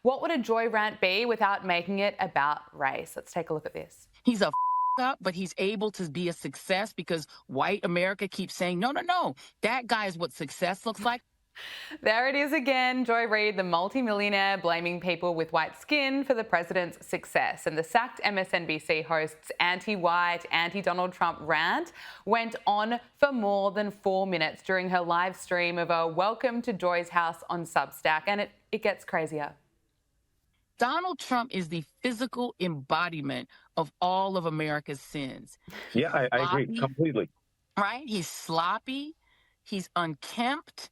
What would a Joy rant be without making it about race? Let's take a look at this. He's a up, but he's able to be a success because white America keeps saying, no, no, no, that guy is what success looks like. There it is again, Joy Reid, the multimillionaire, blaming people with white skin for the president's success. And the sacked MSNBC host's anti-white, anti-Donald Trump rant went on for more than 4 minutes during her live stream of a Welcome to Joy's House on Substack. And it gets crazier. Donald Trump is the physical embodiment of all of America's sins. Yeah, I agree Sloppy, completely. right? He's sloppy. He's unkempt.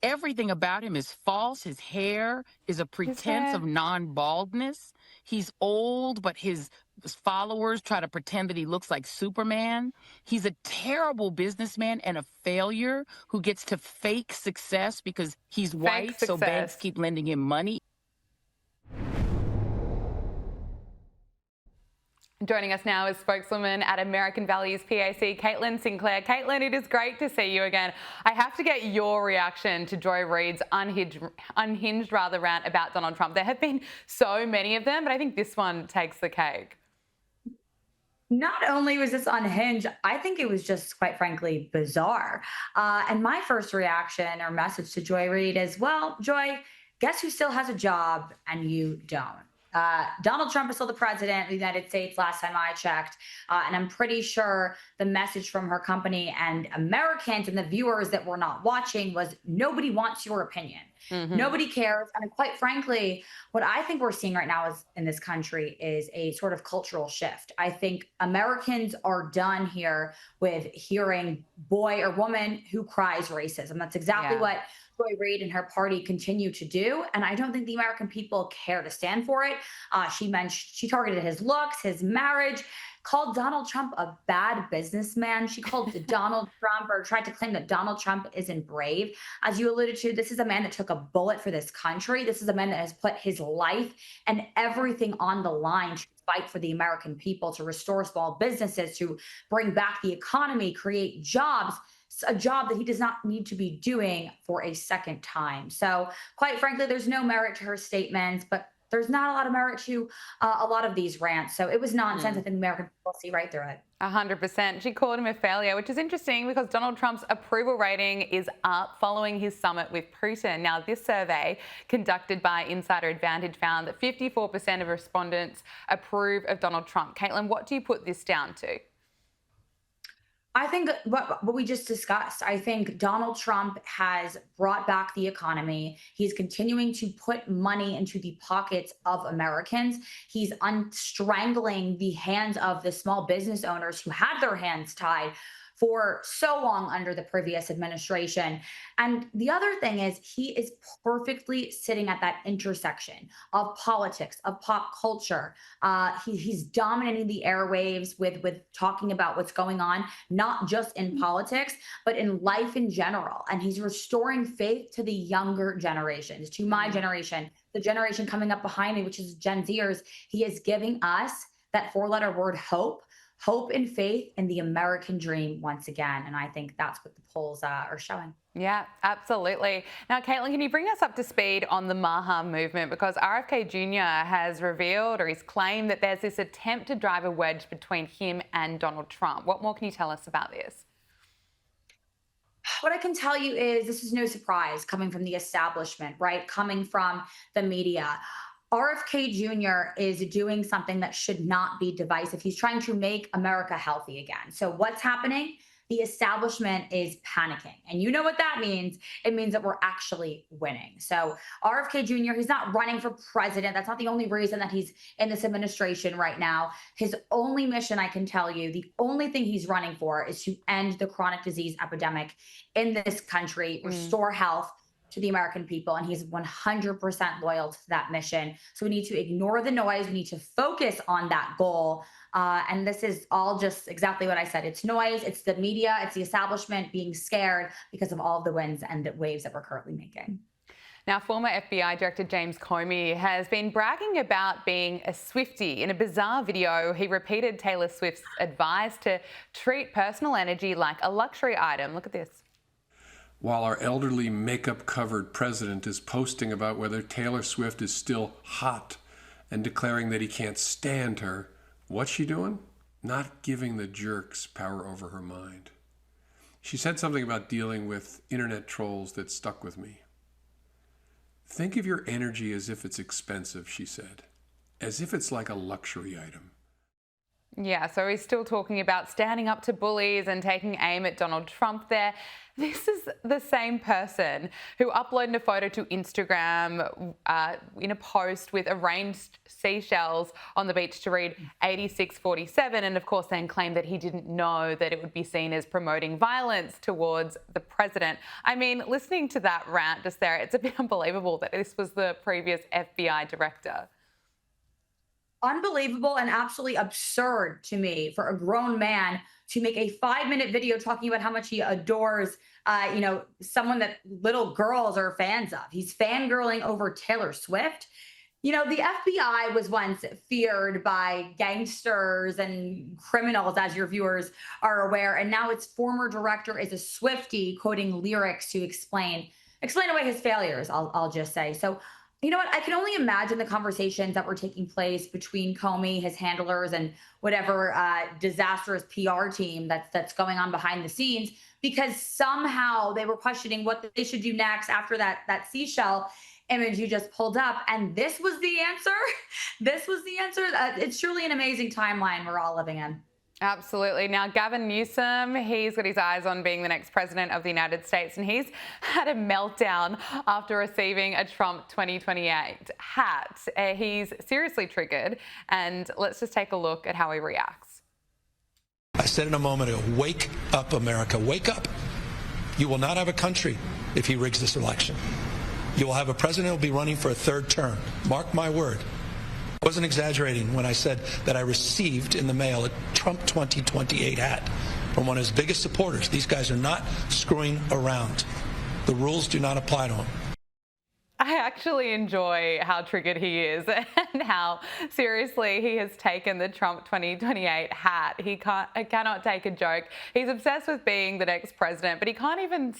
Everything about him is false. His hair is a pretense of non-baldness. He's old, but his followers try to pretend that he looks like Superman. He's a terrible businessman and a failure who gets to fake success because he's white, so banks keep lending him money. Joining us now is spokeswoman at American Values PAC, Caitlin Sinclair. Caitlin, it is great to see you again. I have to get your reaction to Joy Reid's unhinged rant about Donald Trump. There have been so many of them, but I think this one takes the cake. Not only was this unhinged, I think it was just, quite frankly, bizarre. And my first reaction or message to Joy Reid is, well, Joy, guess who still has a job and you don't? Donald Trump is still the president of the United States last time I checked. And I'm pretty sure the message from her company and Americans and the viewers that were not watching was nobody wants your opinion. Mm-hmm. Nobody cares. And quite frankly, what I think we're seeing right now is in this country is a sort of cultural shift. I think Americans are done here with hearing boy or woman who cries racism. That's exactly what Joy Reid and her party continue to do. And I don't think the American people care to stand for it. She targeted his looks, his marriage, called Donald Trump a bad businessman. She called Donald Trump or tried to claim that Donald Trump isn't brave. As you alluded to, this is a man that took a bullet for this country. This is a man that has put his life and everything on the line to fight for the American people, to restore small businesses, to bring back the economy, create jobs. A job that he does not need to be doing for a second time. So quite frankly, there's no merit to her statements, but there's not a lot of merit to a lot of these rants. So it was nonsense. I think American people see right through it. 100%. She called him a failure, which is interesting because Donald Trump's approval rating is up following his summit with Putin. Now, this survey conducted by Insider Advantage found that 54% of respondents approve of Donald Trump. Caitlin, what do you put this down to? I think what we just discussed, I think Donald Trump has brought back the economy. He's continuing to put money into the pockets of Americans. He's strangling the hands of the small business owners who had their hands tied for so long under the previous administration. And the other thing is he is perfectly sitting at that intersection of politics, of pop culture. He's dominating the airwaves with talking about what's going on, not just in politics, but in life in general. And he's restoring faith to the younger generations, to my generation, the generation coming up behind me, which is Gen Zers. He is giving us that four-letter word hope and faith in the American dream once again. And I think that's what the polls are showing. Yeah, absolutely. Now, Caitlin, can you bring us up to speed on the MAHA movement? Because RFK Jr. has revealed or he's claimed that there's this attempt to drive a wedge between him and Donald Trump. What more can you tell us about this? What I can tell you is this is no surprise coming from the establishment, right? Coming from the media. RFK Jr. is doing something that should not be divisive. He's trying to make America healthy again. So what's happening? The establishment is panicking. And you know what that means? It means that we're actually winning. So RFK Jr., he's not running for president. That's not the only reason that he's in this administration right now. His only mission, I can tell you, the only thing he's running for is to end the chronic disease epidemic in this country, restore health to the American people, and he's 100% loyal to that mission. So we need to ignore the noise. We need to focus on that goal. And this is all just exactly what I said. It's noise, it's the media, it's the establishment being scared because of all of the wins and the waves that we're currently making. Now, former FBI Director James Comey has been bragging about being a Swiftie. In a bizarre video, he repeated Taylor Swift's advice to treat personal energy like a luxury item. Look at this. while our elderly makeup-covered president is posting about whether Taylor Swift is still hot and declaring that he can't stand her, what's she doing? Not giving the jerks power over her mind. She said something about dealing with internet trolls that stuck with me. Think of your energy as if it's expensive, she said, as if it's like a luxury item. Yeah, so he's still talking about standing up to bullies and taking aim at Donald Trump there. This is the same person who uploaded a photo to Instagram in a post with arranged seashells on the beach to read 8647, and of course then claimed that he didn't know that it would be seen as promoting violence towards the president. I mean, listening to that rant just there, it's a bit unbelievable that this was the previous FBI director. Unbelievable and absolutely absurd to me for a grown man to make a 5-minute video talking about how much he adores, someone that little girls are fans of. He's fangirling over Taylor Swift. The FBI was once feared by gangsters and criminals, as your viewers are aware, and now its former director is a Swiftie quoting lyrics to explain away his failures. I'll just say so. You know what? I can only imagine the conversations that were taking place between Comey, his handlers, and whatever disastrous PR team that's going on behind the scenes, because somehow they were questioning what they should do next after that seashell image you just pulled up. And this was the answer. This was the answer. It's truly an amazing timeline we're all living in. Absolutely. Now, Gavin Newsom, he's got his eyes on being the next president of the United States, and he's had a meltdown after receiving a Trump 2028 hat. He's seriously triggered, and let's just take a look at how he reacts. I said in a moment ago, wake up, America, wake up. You will not have a country if he rigs this election. You will have a president who will be running for a third term. Mark my word. I wasn't exaggerating when I said that I received in the mail a Trump 2028 hat from one of his biggest supporters. These guys are not screwing around. The rules do not apply to them. I actually enjoy how triggered he is and how seriously he has taken the Trump 2028 hat. He cannot take a joke. He's obsessed with being the next president, but he can't even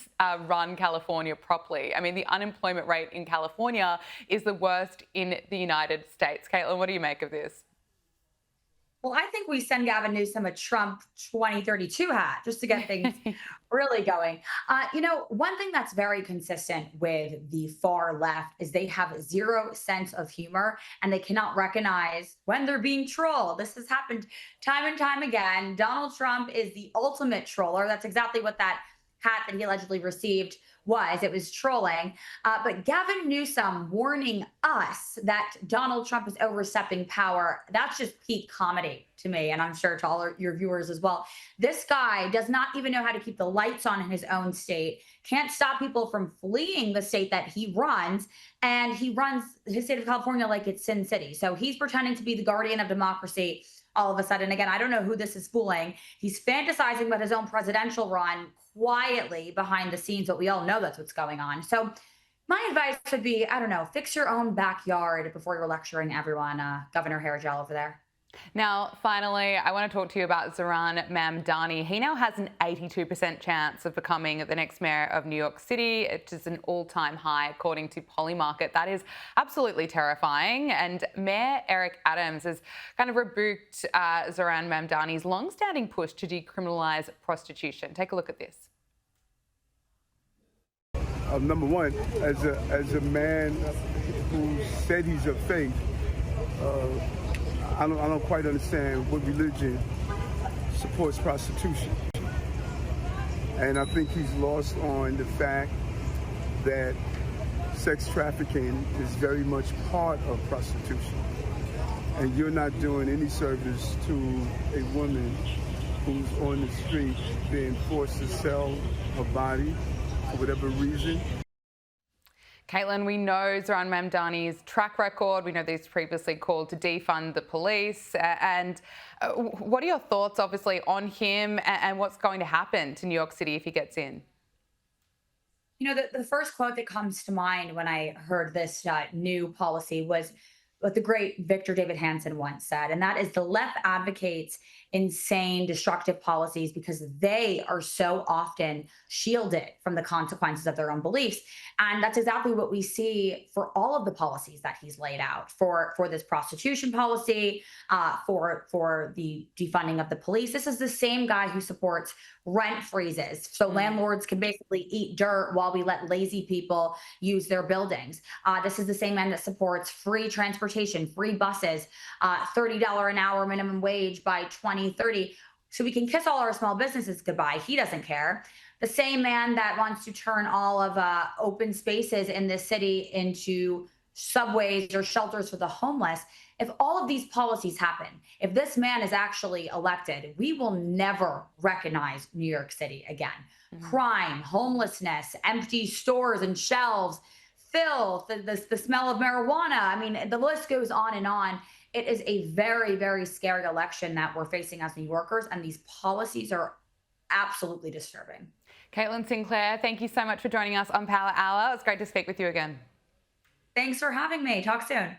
run California properly. I mean, the unemployment rate in California is the worst in the United States. Caitlin, what do you make of this? Well, I think we send Gavin Newsom a Trump 2032 hat just to get things really going. One thing that's very consistent with the far left is they have zero sense of humor and they cannot recognize when they're being trolled. This has happened time and time again. Donald Trump is the ultimate troller. That's exactly what that hat that he allegedly received was. It was trolling. But Gavin Newsom warning us that Donald Trump is overstepping power, that's just peak comedy to me, and I'm sure to all your viewers as well. This guy does not even know how to keep the lights on in his own state, can't stop people from fleeing the state that he runs, and he runs his state of California like it's Sin City. So he's pretending to be the guardian of democracy all of a sudden. Again, I don't know who this is fooling. He's fantasizing about his own presidential run quietly behind the scenes, but we all know that's what's going on. So my advice would be, I don't know, fix your own backyard before you're lecturing everyone, Governor Hairgel over there. Now, finally, I want to talk to you about Zohran Mamdani. He now has an 82% chance of becoming the next mayor of New York City. It is an all-time high, according to Polymarket. That is absolutely terrifying. And Mayor Eric Adams has kind of rebuked Zohran Mamdani's long-standing push to decriminalize prostitution. Take a look at this. Number one, as a man who said he's of faith, I don't quite understand what religion supports prostitution. And I think he's lost on the fact that sex trafficking is very much part of prostitution. And you're not doing any service to a woman who's on the street being forced to sell her body for whatever reason. Caitlin, we know Zohran Mamdani's track record. We know that he's previously called to defund the police. And what are your thoughts, obviously, on him and what's going to happen to New York City if he gets in? The first quote that comes to mind when I heard this new policy was, what the great Victor David Hanson once said, and that is the left advocates insane, destructive policies because they are so often shielded from the consequences of their own beliefs. And that's exactly what we see for all of the policies that he's laid out for this prostitution policy, for the defunding of the police. This is the same guy who supports rent freezes, so landlords can basically eat dirt while we let lazy people use their buildings. This is the same man that supports free transportation, free buses, $30 an hour minimum wage by 2030, so we can kiss all our small businesses goodbye. He doesn't care. The same man that wants to turn all of open spaces in this city into subways or shelters for the homeless. If all of these policies happen, if this man is actually elected, we will never recognize New York City again. Crime, homelessness, empty stores and shelves, filth, the smell of marijuana. I mean, the list goes on and on. It is a very, very scary election that we're facing as New Yorkers, and these policies are absolutely disturbing. Caitlin Sinclair, thank you so much for joining us on Power Hour. It's great to speak with you again. Thanks for having me. Talk soon.